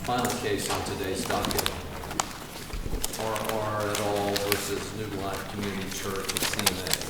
Final case on today's docket, R.R. et al. Versus New Life Community Church of CMA.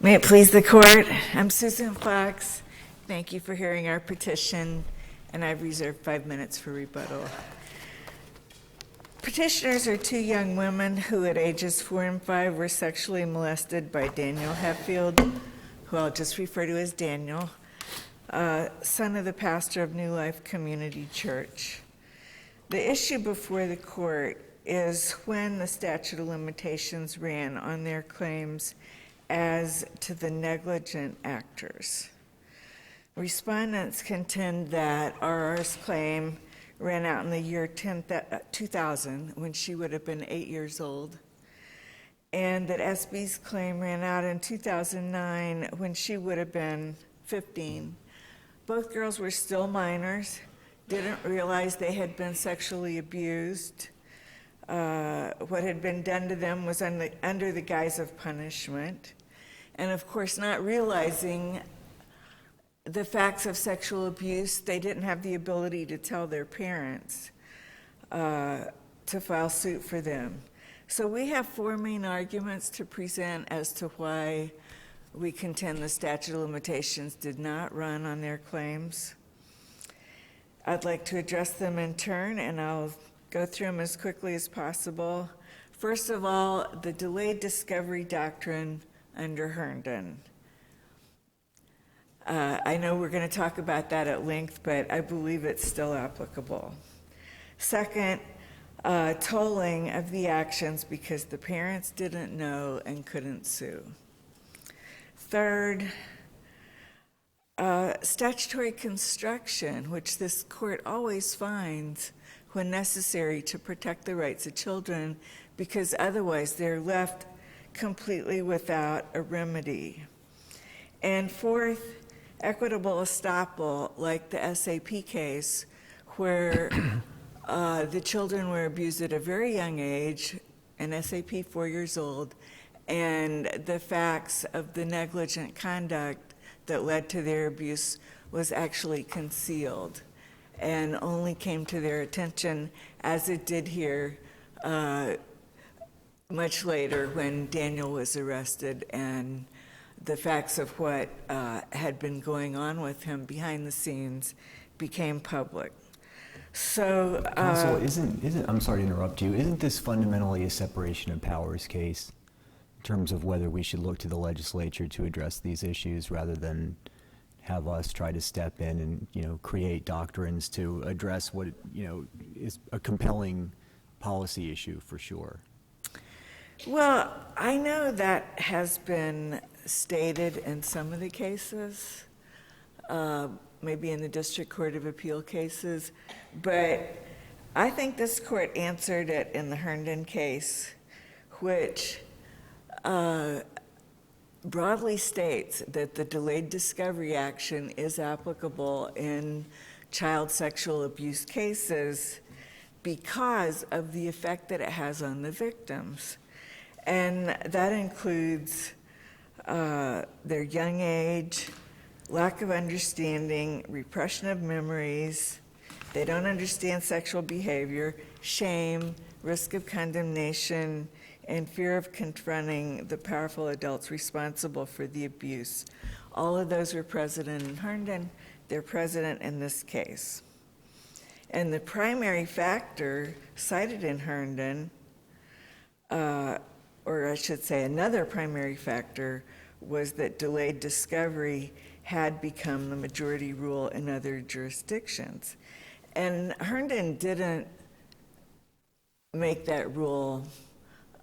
May it please the court, I'm Susan Fox. Thank you for hearing our petition, and I've reserved 5 minutes for rebuttal. Petitioners are two young women who at ages 4 and 5 were sexually molested by Daniel Hatfield, who I'll just refer to as Daniel, son of the pastor of New Life Community Church. The issue before the court is when the statute of limitations ran on their claims as to the negligent actors. Respondents contend that RR's claim ran out in the year 2000, when she would have been 8 years old, and that SB's claim ran out in 2009, when she would have been 15. Both girls were still minors, didn't realize they had been sexually abused. What had been done to them was under the guise of punishment. And of course, not realizing the facts of sexual abuse, they didn't have the ability to tell their parents to file suit for them. So we have 4 main arguments to present as to why we contend the statute of limitations did not run on their claims. I'd like to address them in turn, and I'll go through them as quickly as possible. First of all, the delayed discovery doctrine under Herndon. I know we're going to talk about that at length, but I believe it's still applicable. Second, tolling of the actions because the parents didn't know and couldn't sue. Third, statutory construction, which this court always finds when necessary to protect the rights of children, because otherwise they're left completely without a remedy. And fourth, equitable estoppel, like the SAP case, where the children were abused at a very young age, and SAP 4 years old, and the facts of the negligent conduct that led to their abuse was actually concealed and only came to their attention, as it did here, much later when Daniel was arrested and the facts of what had been going on with him behind the scenes became public. So, Counsel, isn't I'm sorry to interrupt you. Isn't this fundamentally a separation of powers case in terms of whether we should look to the legislature to address these issues rather than have us try to step in and create doctrines to address what is a compelling policy issue for sure? Well, I know that has been stated in some of the cases, maybe in the District Court of Appeal cases, but I think this court answered it in the Herndon case, which broadly states that the delayed discovery action is applicable in child sexual abuse cases because of the effect that it has on the victims. And that includes their young age, lack of understanding, repression of memories, they don't understand sexual behavior, shame, risk of condemnation, and fear of confronting the powerful adults responsible for the abuse. All of those were present in Herndon. They're present in this case. And the primary factor cited in Herndon, or I should say another primary factor, was that delayed discovery had become the majority rule in other jurisdictions. And Herndon didn't make that rule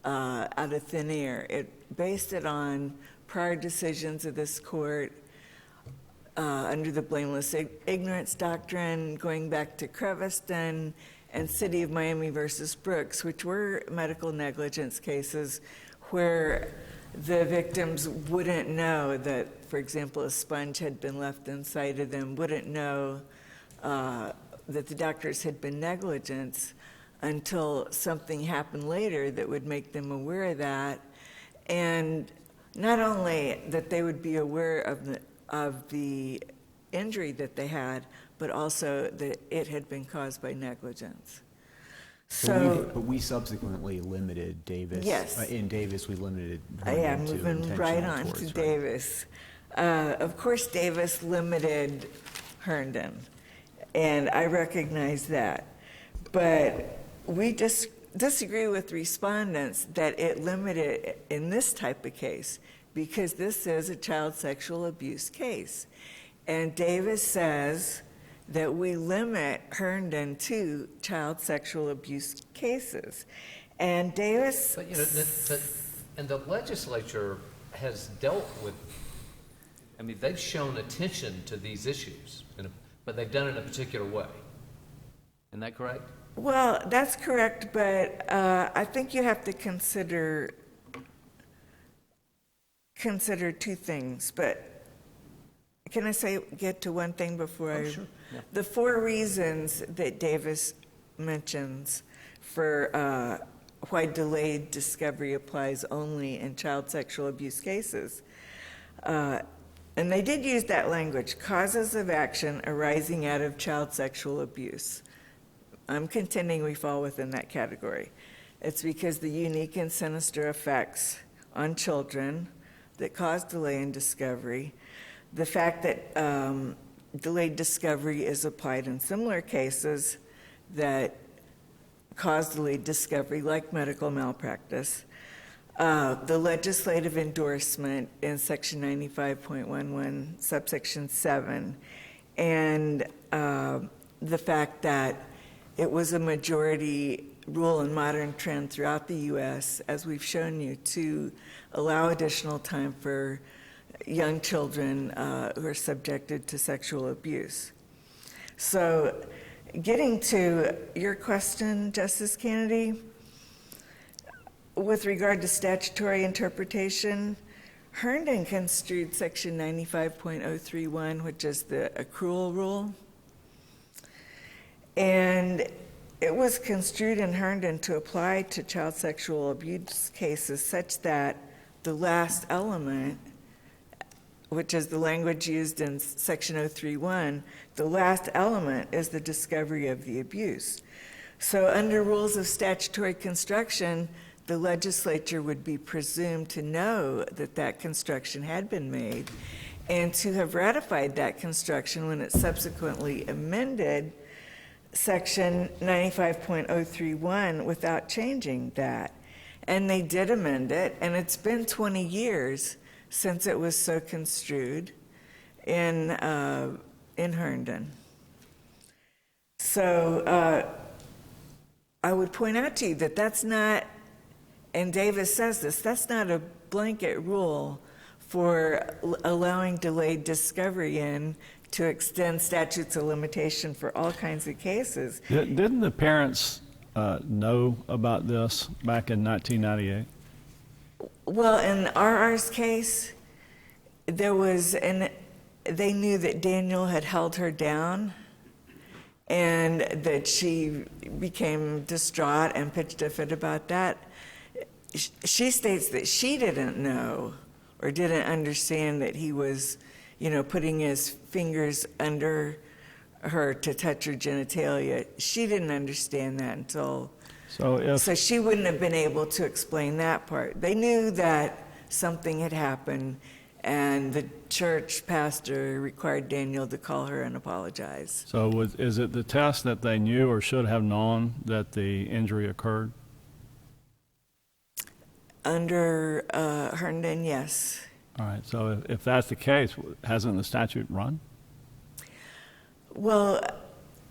out of thin air. It based it on prior decisions of this court under the blameless ignorance doctrine, going back to Creviston and City of Miami versus Brooks, which were medical negligence cases where the victims wouldn't know that, for example, a sponge had been left inside of them, wouldn't know that the doctors had been negligent until something happened later that would make them aware of that. And not only that they would be aware of the injury that they had, but also that it had been caused by negligence. But we subsequently limited Davis. Yes. In Davis, we limited Yeah, Herndon to moving right intentional on torts, to right? Davis. Of course, Davis limited Herndon, and I recognize that. But we disagree with respondents that it limited in this type of case, because this is a child sexual abuse case. And Davis says that we limit Herndon to child sexual abuse cases. And Davis... But, and the legislature has dealt with, I mean, they've shown attention to these issues, but they've done it in a particular way. Isn't that correct? Well, that's correct, but I think you have to consider two things. But can I get to one thing before I... Sure. Yeah. The 4 reasons that Davis mentions for why delayed discovery applies only in child sexual abuse cases. And they did use that language, causes of action arising out of child sexual abuse. I'm contending we fall within that category. It's because the unique and sinister effects on children that cause delay in discovery, the fact that delayed discovery is applied in similar cases that cause delayed discovery, like medical malpractice, the legislative endorsement in Section 95.11, subsection 7, and the fact that it was a majority rule and modern trend throughout the U.S., as we've shown you, to allow additional time for young children who are subjected to sexual abuse. So getting to your question, Justice Kennedy, with regard to statutory interpretation, Herndon construed Section 95.031, which is the accrual rule. And it was construed in Herndon to apply to child sexual abuse cases such that the last element, which is the language used in Section 031, the last element is the discovery of the abuse. So under rules of statutory construction, the legislature would be presumed to know that that construction had been made and to have ratified that construction when it subsequently amended Section 95.031 without changing that. And they did amend it, and it's been 20 years since it was so construed in Herndon. So I would point out to you that that's not, and Davis says this, that's not a blanket rule for allowing delayed discovery in to extend statutes of limitation for all kinds of cases. Didn't the parents know about this back in 1998? Well, in RR's case, they knew that Daniel had held her down and that she became distraught and pitched a fit about that. She states that she didn't know or didn't understand that he was, putting his fingers under her to touch her genitalia. She didn't understand that until... So she wouldn't have been able to explain that part. They knew that something had happened, and the church pastor required Daniel to call her and apologize. So is it the test that they knew or should have known that the injury occurred? Under Herndon, yes. All right, so if that's the case, hasn't the statute run? Well,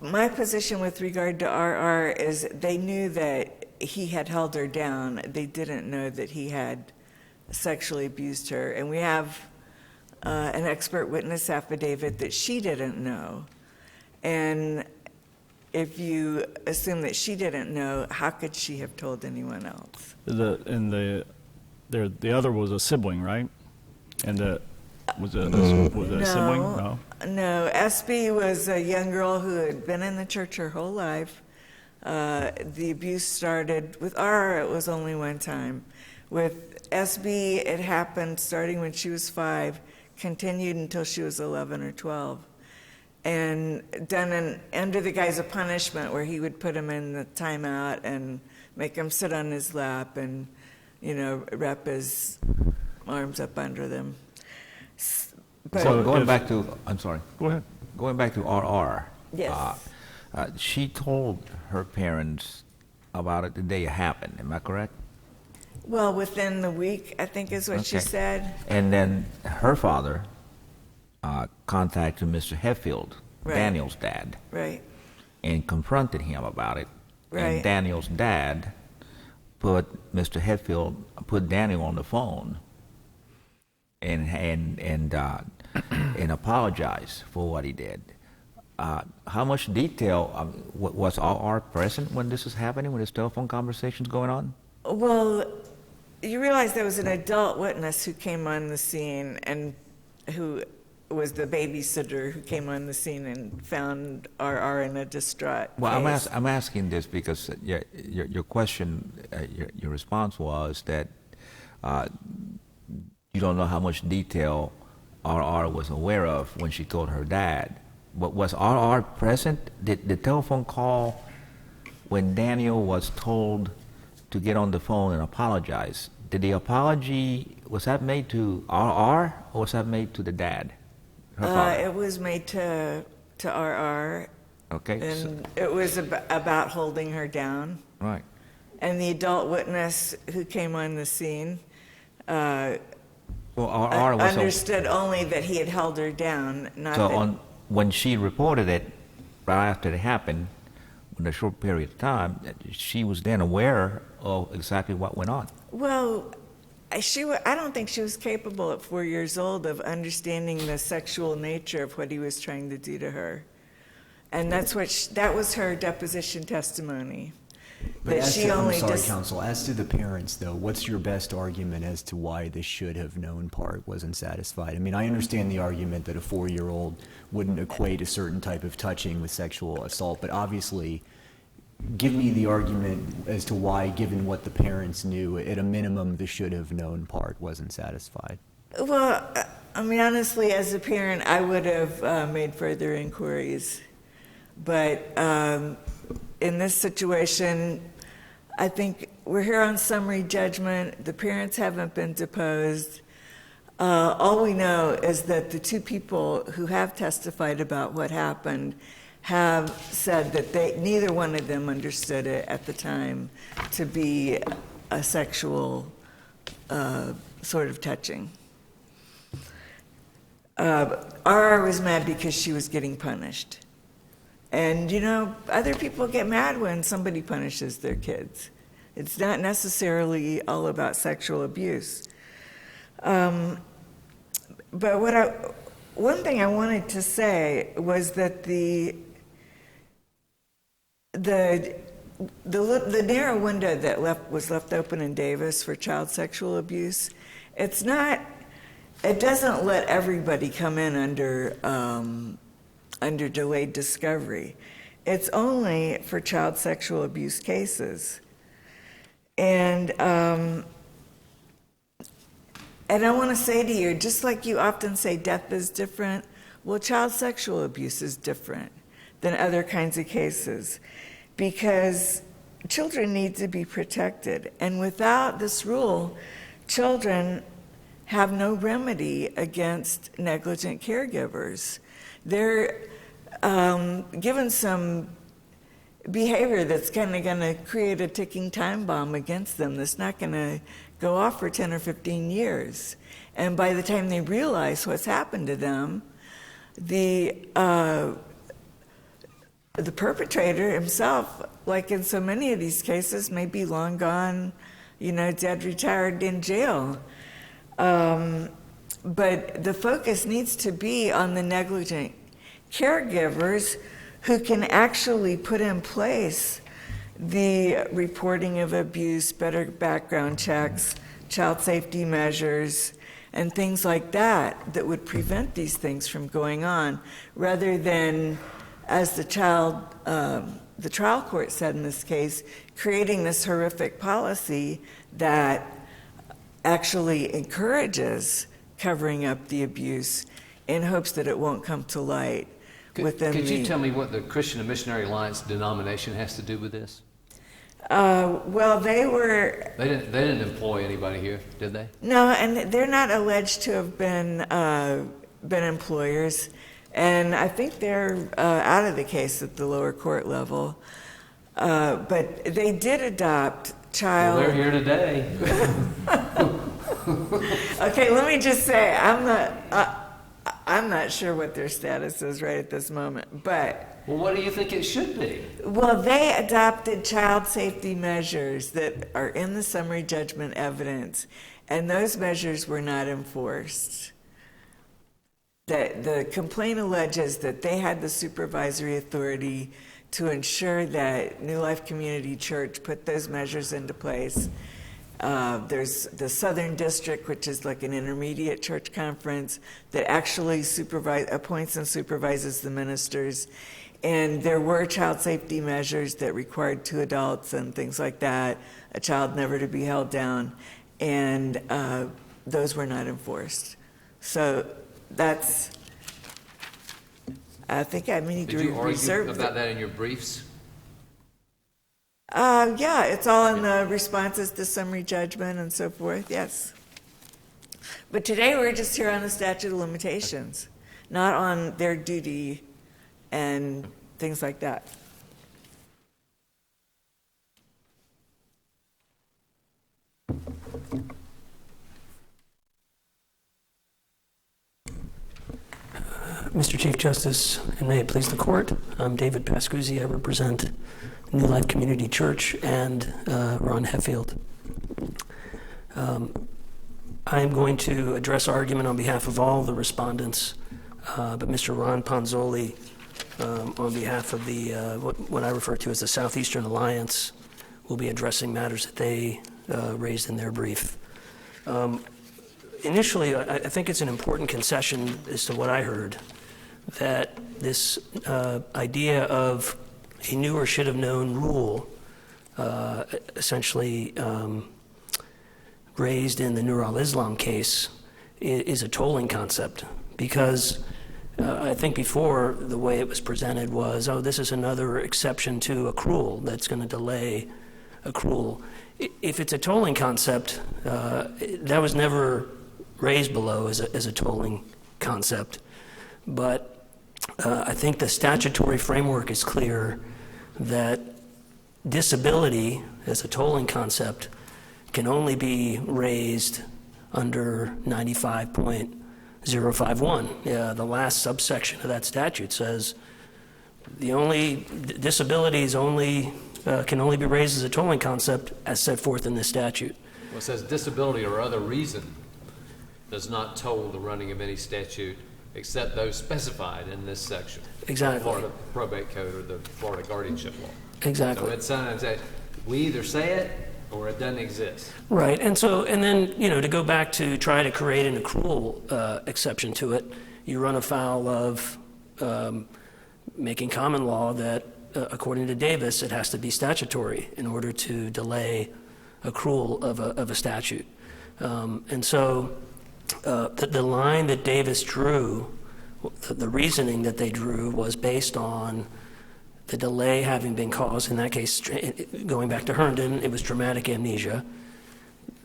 my position with regard to RR is they knew that he had held her down. They didn't know that he had sexually abused her. And we have an expert witness affidavit that she didn't know. And if you assume that she didn't know, how could she have told anyone else? The other was a sibling, right? And was it a sibling? No. No, SB was a young girl who had been in the church her whole life. The abuse started with R, it was only one time. With SB, it happened starting when she was 5, continued until she was 11 or 12. And done under the guise of punishment, where he would put him in the timeout and make him sit on his lap and, wrap his arms up under them. But, So going back to, I'm sorry. Go ahead. Going back to RR. Yes. She told her parents about it the day it happened. Am I correct? well, within the week, I think is what she Okay. said. And then her father contacted Mr. Hetfield, Right. Daniel's dad, Right, and confronted him about it. Right. And Daniel's dad put Daniel on the phone and apologized for what he did. How much detail was RR present when this was happening, when this telephone conversation's going on? well, you realize there was an adult witness who came on the scene and who was the babysitter who came on the scene and found RR in a distraught Well, case. I'm asking this because your question, your response was that you don't know how much detail RR was aware of when she told her dad. But was RR present? Did the telephone call when Daniel was told to get on the phone and apologize? Did the apology, was that made to RR or was that made to the dad? Her father? It was made to RR, Okay, and it was about holding her down. right. And the adult witness who came on the scene Well, RR was understood only that he had held her down, not So that... when she reported it, right after it happened, in a short period of time, she was then aware of exactly what went on. Well, I don't think she was capable at 4 years old of understanding the sexual nature of what he was trying to do to her. And that's that was her deposition testimony. But That as she to, only I'm sorry, just... counsel, as to the parents, though, what's your best argument as to why the should have known part wasn't satisfied? I mean, I understand the argument that a 4-year-old wouldn't equate a certain type of touching with sexual assault, but obviously, give me the argument as to why, given what the parents knew, at a minimum, the should have known part wasn't satisfied. Well, I mean, honestly, as a parent, I would have made further inquiries. But in this situation, I think we're here on summary judgment. The parents haven't been deposed. All we know is that the two people who have testified about what happened have said that neither one of them understood it at the time to be a sexual sort of touching. RR was mad because she was getting punished. And, other people get mad when somebody punishes their kids. It's not necessarily all about sexual abuse. But one thing I wanted to say was that the narrow window that was left open in Davis for child sexual abuse, it doesn't let everybody come in under delayed discovery. It's only for child sexual abuse cases. And I want to say to you, just like you often say death is different, well, child sexual abuse is different than other kinds of cases because children need to be protected. And without this rule, children have no remedy against negligent caregivers. They're given some behavior that's kind of going to create a ticking time bomb against them that's not going to go off for 10 or 15 years. And by the time they realize what's happened to them, the the perpetrator himself, like in so many of these cases, may be long gone, dead, retired, in jail. But the focus needs to be on the negligent caregivers who can actually put in place the reporting of abuse, better background checks, child safety measures, and things like that that would prevent these things from going on, rather than, as the trial court said in this case, creating this horrific policy that actually encourages covering up the abuse in hopes that it won't come to light. Could you tell me what the Christian and Missionary Alliance denomination has to do with this? Well, they didn't employ anybody here, did they? No, and they're not alleged to have been employers, and I think they're out of the case at the lower court level. But they did adopt child. Well, they're here today. Okay, let me just say, I'm not sure what their status is right at this moment, but. Well, what do you think it should be? Well, they adopted child safety measures that are in the summary judgment evidence, and those measures were not enforced. The complaint alleges that they had the supervisory authority to ensure that New Life Community Church put those measures into place. There's the Southern District, which is like an intermediate church conference that actually appoints and supervises the ministers. And there were child safety measures that required 2 adults and things like that, a child never to be held down, and those were not enforced. So that's, I think I need to reserve. Did you argue about that in your briefs? Yeah, it's all in the responses to summary judgment and so forth, yes. But today we're just here on the statute of limitations, not on their duty and things like that. Mr. Chief Justice, and may it please the court, I'm David Pascuzzi. I represent New Life Community Church and Ron Heffield. I am going to address argument on behalf of all the respondents, but Mr. Ron Ponzoli, on behalf of the what I refer to as the Southeastern Alliance, will be addressing matters that they raised in their brief. Initially, I think it's an important concession as to what I heard, that this idea of a knew or should have known rule, essentially raised in the Nur al-Islam case, is a tolling concept, because I think before the way it was presented was, oh, this is another exception to accrual that's going to delay accrual. If it's a tolling concept, that was never raised below as a tolling concept. But I think the statutory framework is clear that disability as a tolling concept can only be raised under 95.051. The last subsection of that statute says the only disabilities can only be raised as a tolling concept as set forth in this statute. Well, it says disability or other reason does not toll the running of any statute except those specified in this section. Exactly. The Florida Probate Code or the Florida Guardianship Law. Exactly. So it's sometimes that we either say it or it doesn't exist. Right, and then, to go back to try to create an accrual exception to it, you run afoul of making common law that, according to Davis, it has to be statutory in order to delay accrual of a statute. And so the line that Davis drew, the reasoning that they drew was based on the delay having been caused, in that case, going back to Herndon, it was traumatic amnesia,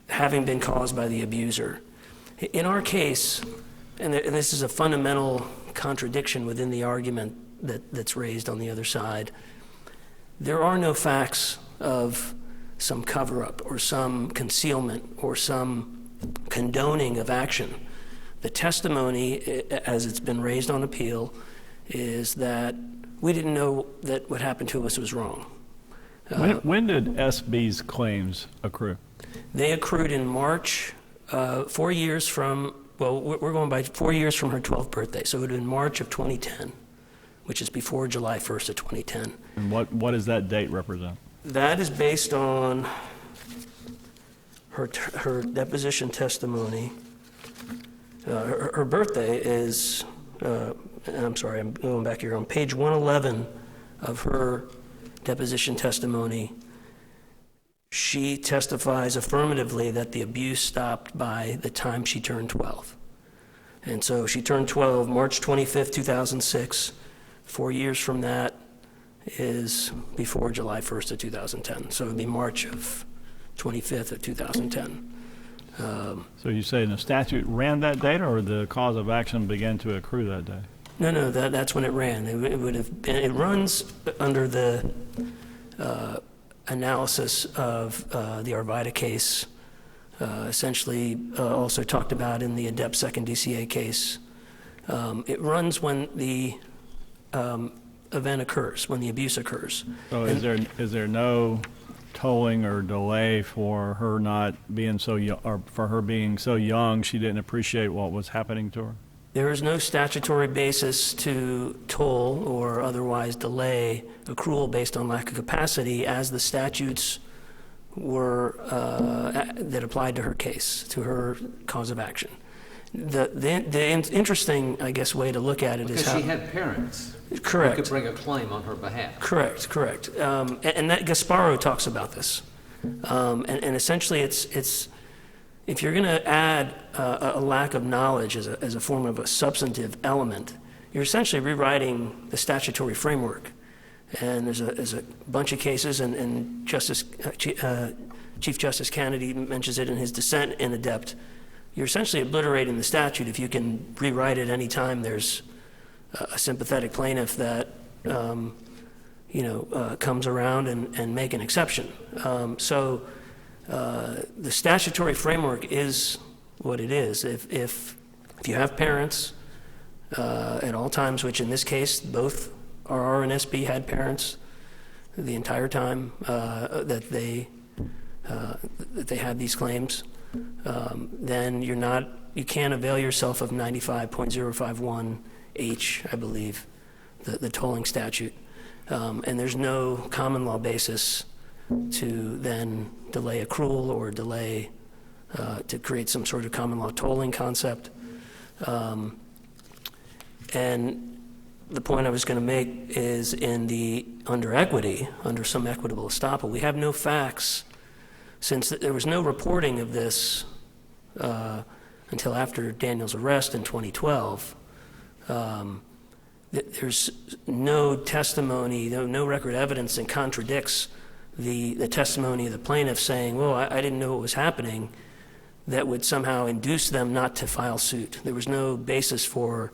having been caused by the abuser. In our case, and this is a fundamental contradiction within the argument that's raised on the other side, there are no facts of some cover-up or some concealment or some condoning of action. The testimony, as it's been raised on appeal, is that we didn't know that what happened to us was wrong. When did SB's claims accrue? They accrued in March, 4 years from, well, we're going by 4 years from her 12th birthday, so it would have been March of 2010, which is before July 1st of 2010. And what does that date represent? That is based on her deposition testimony. Her birthday is, I'm sorry, I'm going back here, on page 111 of her deposition testimony, she testifies affirmatively that the abuse stopped by the time she turned 12. And so she turned 12 March 25th, 2006. 4 years from that is before July 1st of 2010. So it would be March of 25th of 2010. So you say the statute ran that date, or the cause of action began to accrue that day? No, that's when it ran. It would have been, it runs under the analysis of the Arvida case, essentially also talked about in the Adept Second DCA case. It runs when the event occurs, when the abuse occurs. So is there no tolling or delay for her not being so young, or for her being so young she didn't appreciate what was happening to her? There is no statutory basis to toll or otherwise delay accrual based on lack of capacity, as the statutes were that applied to her case, to her cause of action. The interesting, I guess, way to look at it is how... Because she had parents. Correct. Who could bring a claim on her behalf. Correct. And that Gasparo talks about this. And essentially it's if you're going to add a lack of knowledge as a form of a substantive element, you're essentially rewriting the statutory framework. And there's a bunch of cases, and Chief Justice Kennedy mentions it in his dissent in Adept. You're essentially obliterating the statute if you can rewrite it any time there's a sympathetic plaintiff that comes around and make an exception. So the statutory framework is what it is. If you have parents at all times, which in this case both RR and SB had parents the entire time that they had these claims, then you can't avail yourself of 95.051H, I believe, the tolling statute. And there's no common law basis to then delay accrual or delay to create some sort of common law tolling concept. And the point I was going to make is under some equitable estoppel, we have no facts, since there was no reporting of this until after Daniel's arrest in 2012. There's no testimony, no record evidence that contradicts the testimony of the plaintiff saying, well, I didn't know what was happening, that would somehow induce them not to file suit. There was no basis to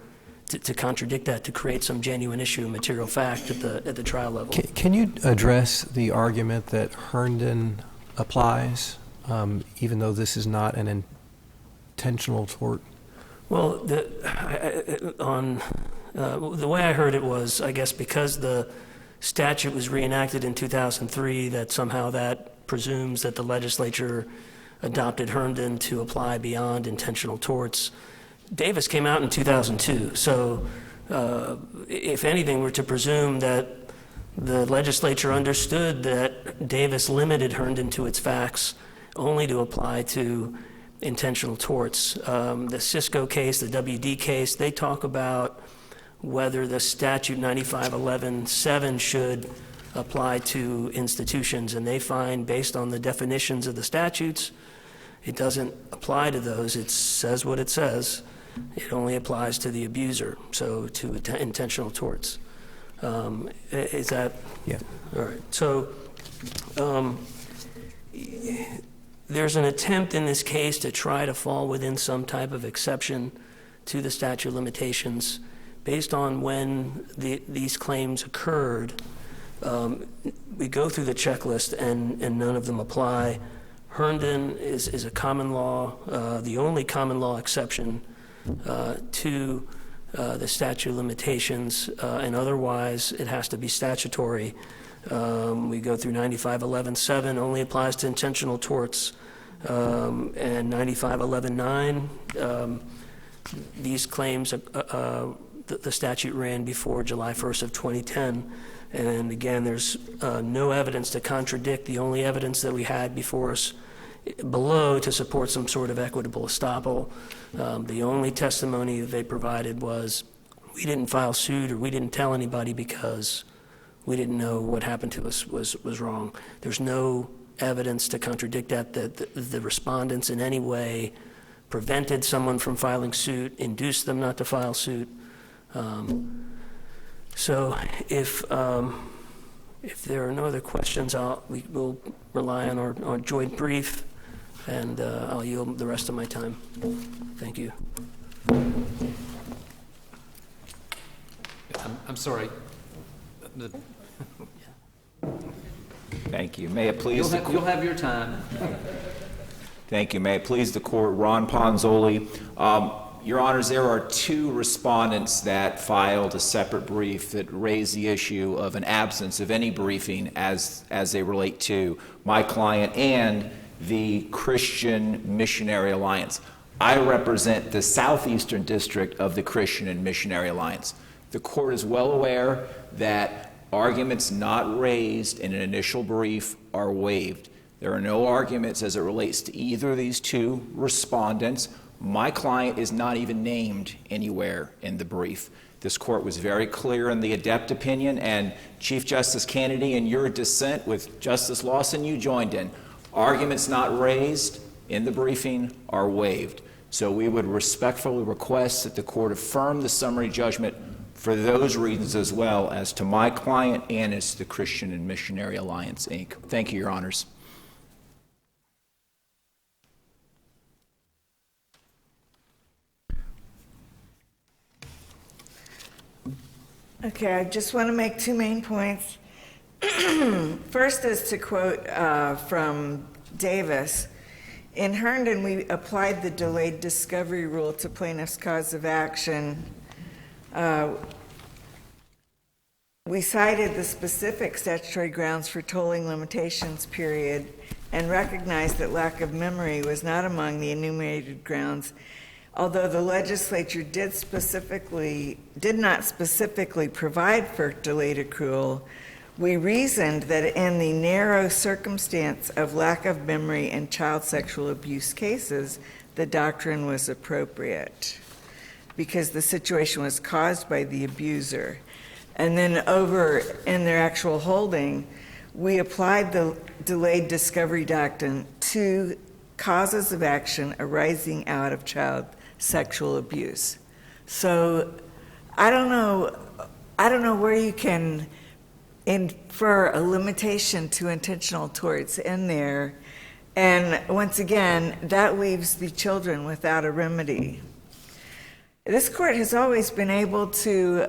contradict that, to create some genuine issue of material fact at the trial level. Can you address the argument that Herndon applies, even though this is not an intentional tort? Well, the way I heard it was, I guess, because the statute was reenacted in 2003, that somehow that presumes that the legislature adopted Herndon to apply beyond intentional torts. Davis came out in 2002, so if anything, we're to presume that the legislature understood that Davis limited Herndon to its facts only to apply to intentional torts. The Cisco case, the WD case, they talk about whether the statute 9511.7 should apply to institutions, and they find, based on the definitions of the statutes, it doesn't apply to those. It says what it says. It only applies to the abuser, so to intentional torts. Is that? Yeah. All right. So there's an attempt in this case to try to fall within some type of exception to the statute of limitations based on when these claims occurred. We go through the checklist and none of them apply. Herndon is a common law, the only common law exception to the statute of limitations, and otherwise it has to be statutory. We go through 9511.7 only applies to intentional torts, and 9511.9, these claims, the statute ran before July 1st of 2010, and again, there's no evidence to contradict the only evidence that we had before us below to support some sort of equitable estoppel. The only testimony that they provided was, we didn't file suit or we didn't tell anybody because we didn't know what happened to us was wrong. There's no evidence to contradict that the respondents in any way prevented someone from filing suit, induced them not to file suit. So if there are no other questions, we will rely on our joint brief, and I'll yield the rest of my time. Thank you. I'm sorry. Thank you. May it please the court. You'll have your time. Thank you. May it please the court. Ron Ponzoli. Your Honors, there are two respondents that filed a separate brief that raised the issue of an absence of any briefing as they relate to my client and the Christian Missionary Alliance. I represent the Southeastern District of the Christian and Missionary Alliance. The court is well aware that arguments not raised in an initial brief are waived. There are no arguments as it relates to either of these two respondents. My client is not even named anywhere in the brief. This court was very clear in the adept opinion, and Chief Justice Kennedy, in your dissent with Justice Lawson, you joined in. Arguments not raised in the briefing are waived. So we would respectfully request that the court affirm the summary judgment for those reasons as well as to my client and as to the Christian and Missionary Alliance, Inc. Thank you, Your Honors. Okay, I just want to make two main points. First is to quote from Davis. In Herndon, we applied the delayed discovery rule to plaintiff's cause of action. We cited the specific statutory grounds for tolling limitations period and recognized that lack of memory was not among the enumerated grounds. Although the legislature did not specifically provide for delayed accrual, we reasoned that in the narrow circumstance of lack of memory in child sexual abuse cases, the doctrine was appropriate because the situation was caused by the abuser. And then over in their actual holding, we applied the delayed discovery doctrine to causes of action arising out of child sexual abuse. So I don't know where you can infer a limitation to intentional torts in there. And once again, that leaves the children without a remedy. This court has always been able to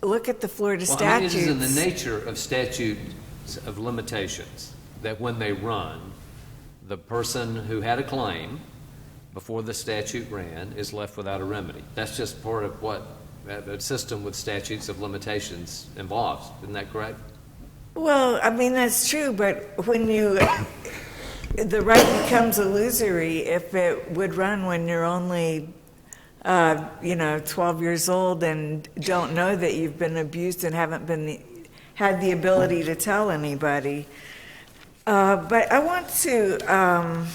look at the Florida statutes. It is in the nature of statutes of limitations that when they run, the person who had a claim before the statute ran is left without a remedy. That's just part of what a system with statutes of limitations involves. Isn't that correct? Well, I mean, that's true, but when the right becomes illusory if it would run when you're only 12 years old and don't know that you've been abused and haven't had the ability to tell anybody. But I want to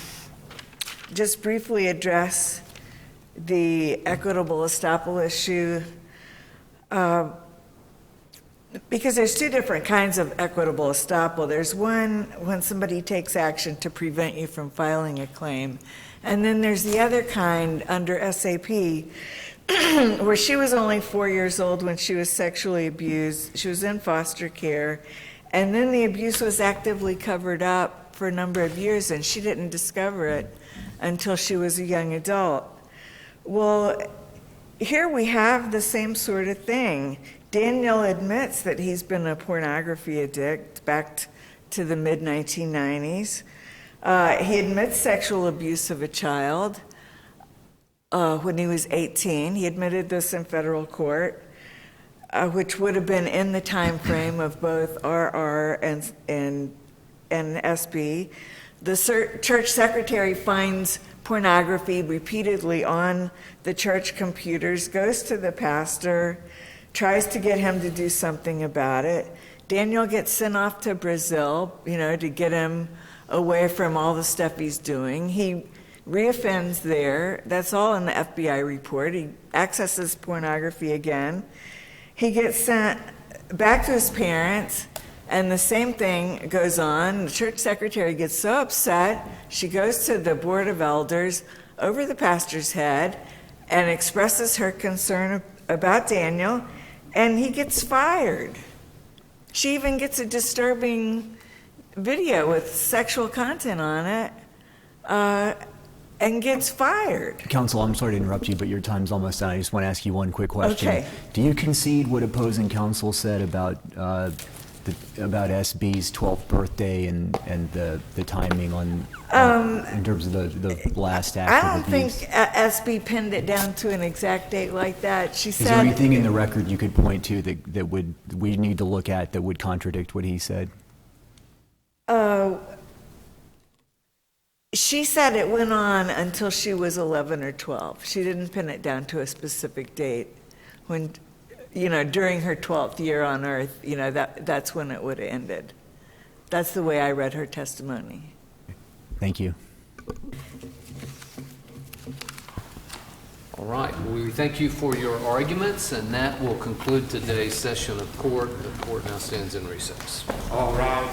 just briefly address the equitable estoppel issue, because there's two different kinds of equitable estoppel. There's one when somebody takes action to prevent you from filing a claim, and then there's the other kind under SAP where she was only 4 years old when she was sexually abused. She was in foster care, and then the abuse was actively covered up for a number of years, and she didn't discover it until she was a young adult. Well, here we have the same sort of thing. Daniel admits that he's been a pornography addict back to the mid-1990s. He admits sexual abuse of a child. when he was 18. He admitted this in federal court, which would have been in the time frame of both RR and SB. The church secretary finds pornography repeatedly on the church computers, goes to the pastor, tries to get him to do something about it. Daniel gets sent off to Brazil, to get him away from all the stuff he's doing. He reoffends there. That's all in the FBI report. He accesses pornography again. He gets sent back to his parents, and the same thing goes on. The church secretary gets so upset, she goes to the board of elders over the pastor's head and expresses her concern about Daniel, and he gets fired. She even gets a disturbing video with sexual content on it, and gets fired. Counsel, I'm sorry to interrupt you, but your time's almost done. I just want to ask you one quick question. Okay. Do you concede what opposing counsel said about SB's 12th birthday and the timing on in terms of the last act I don't of abuse? think SB pinned it down to an exact date like that. She said. Is there anything in the record you could point to that we need to look at that would contradict what he said? She said it went on until she was 11 or 12. She didn't pin it down to a specific date. When, during her 12th year on earth, that's when it would have ended. That's the way I read her testimony. Thank you. All right, well, we thank you for your arguments, and that will conclude today's session of court. The court now stands in recess. All right.